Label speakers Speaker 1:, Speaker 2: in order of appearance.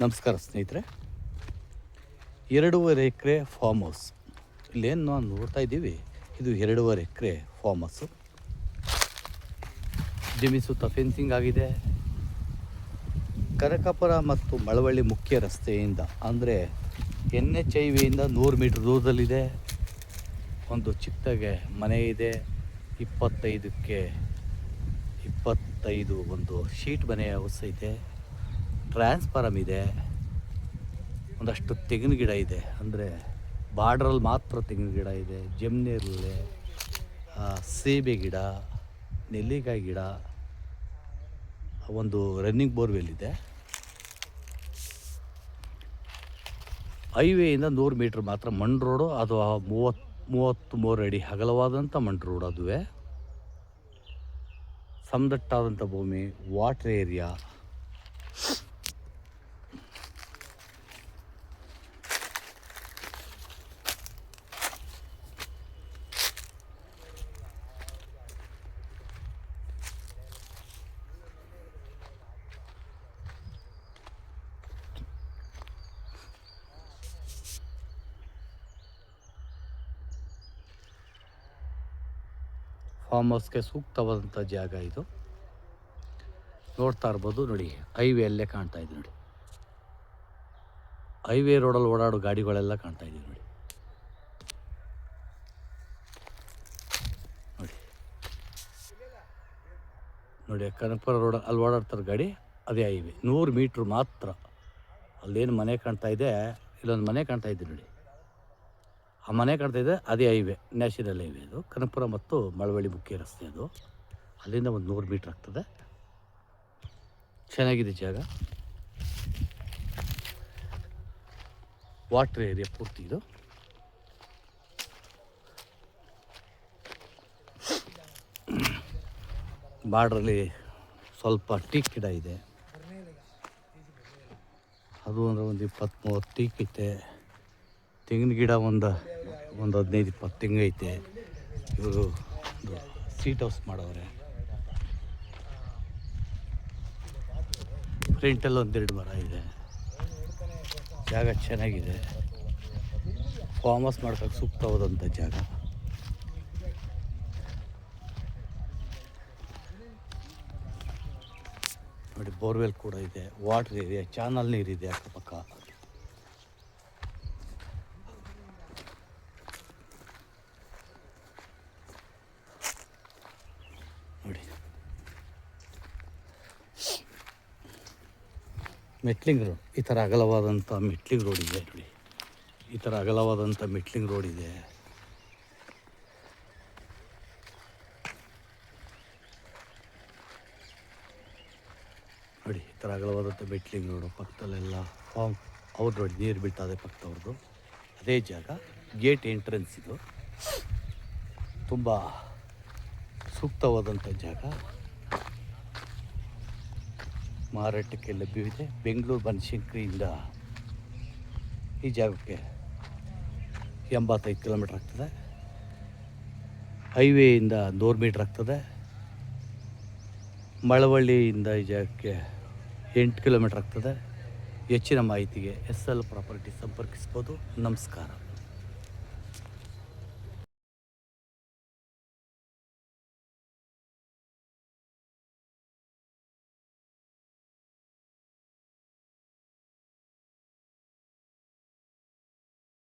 Speaker 1: ನಮಸ್ಕಾರ ಸ್ನೇಹಿತರೆ. 2.5 ಎಕರೆ farm house ಇಲ್ಲೇನು ನಾವು ನೋಡ್ತಾ ಇದ್ದೀವಿ. ಇದು 2.5 ಎಕರೆ ಫಾರ್ಮ್ ಹೌಸು. ಜಮೀನು ಸುತ್ತ ಫೆನ್ಸಿಂಗ್ ಆಗಿದೆ. ಕನಕಪುರ ಮತ್ತು ಮಳವಳ್ಳಿ ಮುಖ್ಯ ರಸ್ತೆಯಿಂದ ಅಂದರೆ NH-5 100 ಮೀಟ್ರ್ ದೂರದಲ್ಲಿದೆ. ಒಂದು ಚಿಕ್ಕದಾಗೆ ಮನೆ ಇದೆ. 25ಕ್ಕೆ 25 ಒಂದು ಶೀಟ್ ಮನೆ ಹೌಸ್ ಇದೆ. ಟ್ರಾನ್ಸ್ಫಾರಮ್ ಇದೆ. ಒಂದಷ್ಟು ತೆಂಗಿನ ಗಿಡ ಇದೆ, ಅಂದರೆ ಬಾರ್ಡ್ರಲ್ಲಿ ಮಾತ್ರ ತೆಂಗಿನ ಗಿಡ ಇದೆ. ಜಮ್ನೇರಳೆ, ಸೇಬೆ ಗಿಡ, ನೆಲ್ಲಿಕಾಯಿ ಗಿಡ, ಒಂದು ರನ್ನಿಂಗ್ ಬೋರ್ವೆಲ್ ಇದೆ. ಹೈವೇಯಿಂದ 100 ಮೀಟ್ರ್ ಮಾತ್ರ ಮಣ್ಣು ರೋಡು. ಅದು 33 ಅಡಿ ಅಗಲವಾದಂಥ ಮಣ್ಣು ರೋಡ್. ಅದುವೇ ಸಮದಟ್ಟಾದಂಥ ಭೂಮಿ, ವಾಟರ್ ಏರಿಯಾ. ಫಾರ್ಮ್ ಹೌಸ್ಗೆ ಸೂಕ್ತವಾದಂಥ ಜಾಗ ಇದು. ನೋಡ್ತಾ ಇರ್ಬೋದು ನೋಡಿ, ಹೈವೇ ಅಲ್ಲೇ ಕಾಣ್ತಾ ಇದೆ ನೋಡಿ. ಹೈವೇ ರೋಡಲ್ಲಿ ಓಡಾಡೋ ಗಾಡಿಗಳೆಲ್ಲ ಕಾಣ್ತಾ ಇದೆ ನೋಡಿ. ನೋಡಿ ನೋಡಿ ಕನಕಪುರ ರೋಡ್ ಅಲ್ಲಿ ಓಡಾಡ್ತಾರೆ ಗಾಡಿ, ಅದೇ ಹೈವೇ. 100 ಮೀಟ್ರ್ ಮಾತ್ರ. ಅಲ್ಲೇನು ಮನೆ ಕಾಣ್ತಾ ಇದೆ, ಇಲ್ಲೊಂದು ಮನೆ ಕಾಣ್ತಾ ಇದೆ ನೋಡಿ. ಆ ಮನೆ ಕಾಣ್ತಾ ಇದೆ, ಅದೇ ಹೈವೇ, ನ್ಯಾಷನಲ್ ಹೈವೇ. ಅದು ಕನಕಪುರ ಮತ್ತು ಮಳವಳ್ಳಿ ಮುಖ್ಯ ರಸ್ತೆ. ಅದು ಅಲ್ಲಿಂದ ಒಂದು 100 ಮೀಟ್ರ್ ಆಗ್ತದೆ. ಚೆನ್ನಾಗಿದೆ ಜಾಗ. ವಾಟರ್ ಏರಿಯಾ ಪೂರ್ತಿ ಇದು. ಬಾರ್ಡ್ರಲ್ಲಿ ಸ್ವಲ್ಪ ಟೀಕ್ ಗಿಡ ಇದೆ. ಅದು ಅಂದರೆ ಒಂದು 20-30 ಟೀಕ್ ಐತೆ. ತೆಂಗಿನ ಗಿಡ ಒಂದು 15-20 ತೆಂಗು ಐತೆ. ಇವರು ಒಂದು ಸೀಟ್ ಹೌಸ್ ಮಾಡವ್ರೆ. ಫ್ರಂಟಲ್ಲಿ 1-2 ಮರ ಇದೆ. ಜಾಗ ಚೆನ್ನಾಗಿದೆ. ಫಾರ್ಮ್ ಹೌಸ್ ಮಾಡ್ಕೊಳ್ಳೋಕೆ ಸೂಕ್ತವಾದಂಥ ಜಾಗ. ನೋಡಿ, ಬೋರ್ವೆಲ್ ಕೂಡ ಇದೆ. ವಾಟರ್ ಏರಿಯಾ, ಚಾನಲ್ ನೀರಿದೆ ಅಕ್ಕಪಕ್ಕ. ನೋಡಿ, ಮೆಟ್ಲಿಂಗ್ ರೋಡ್, ಈ ಥರ ಅಗಲವಾದಂಥ ಮೆಟ್ಲಿಂಗ್ ರೋಡ್ ಇದೆ ನೋಡಿ. ಈ ಥರ ಅಗಲವಾದಂಥ ಮೆಟ್ಲಿಂಗ್ ರೋಡ್ ಇದೆ. ನೋಡಿ, ಈ ಥರ ಅಗಲವಾದಂಥ ಮೆಟ್ಲಿಂಗ್ ರೋಡು. ಪಕ್ಕದಲ್ಲೆಲ್ಲ ಫಾರ್ಮ್ ಅವ್ರು ನೋಡಿ, ನೀರು ಬೀಳ್ತದೆ ಪಕ್ಕದವ್ರದ್ದು. ಅದೇ ಜಾಗ. ಗೇಟ್ ಎಂಟ್ರೆನ್ಸ್ ಇದು. ತುಂಬ ಸೂಕ್ತವಾದಂಥ ಜಾಗ. ಮಾರಾಟಕ್ಕೆ ಲಭ್ಯವಿದೆ. ಬೆಂಗಳೂರು ಬನಶಂಕರಿಯಿಂದ ಈ ಜಾಗಕ್ಕೆ 85 ಕಿಲೋಮೀಟ್ರ್ ಆಗ್ತದೆ. ಹೈವೇಯಿಂದ 100 ಮೀಟ್ರ್ ಆಗ್ತದೆ. ಮಳವಳ್ಳಿಯಿಂದ ಈ ಜಾಗಕ್ಕೆ 8 ಕಿಲೋಮೀಟ್ರ್ ಆಗ್ತದೆ. ಹೆಚ್ಚಿನ ಮಾಹಿತಿಗೆ SL ಪ್ರಾಪರ್ಟಿ ಸಂಪರ್ಕಿಸ್ಬೋದು. ನಮಸ್ಕಾರ.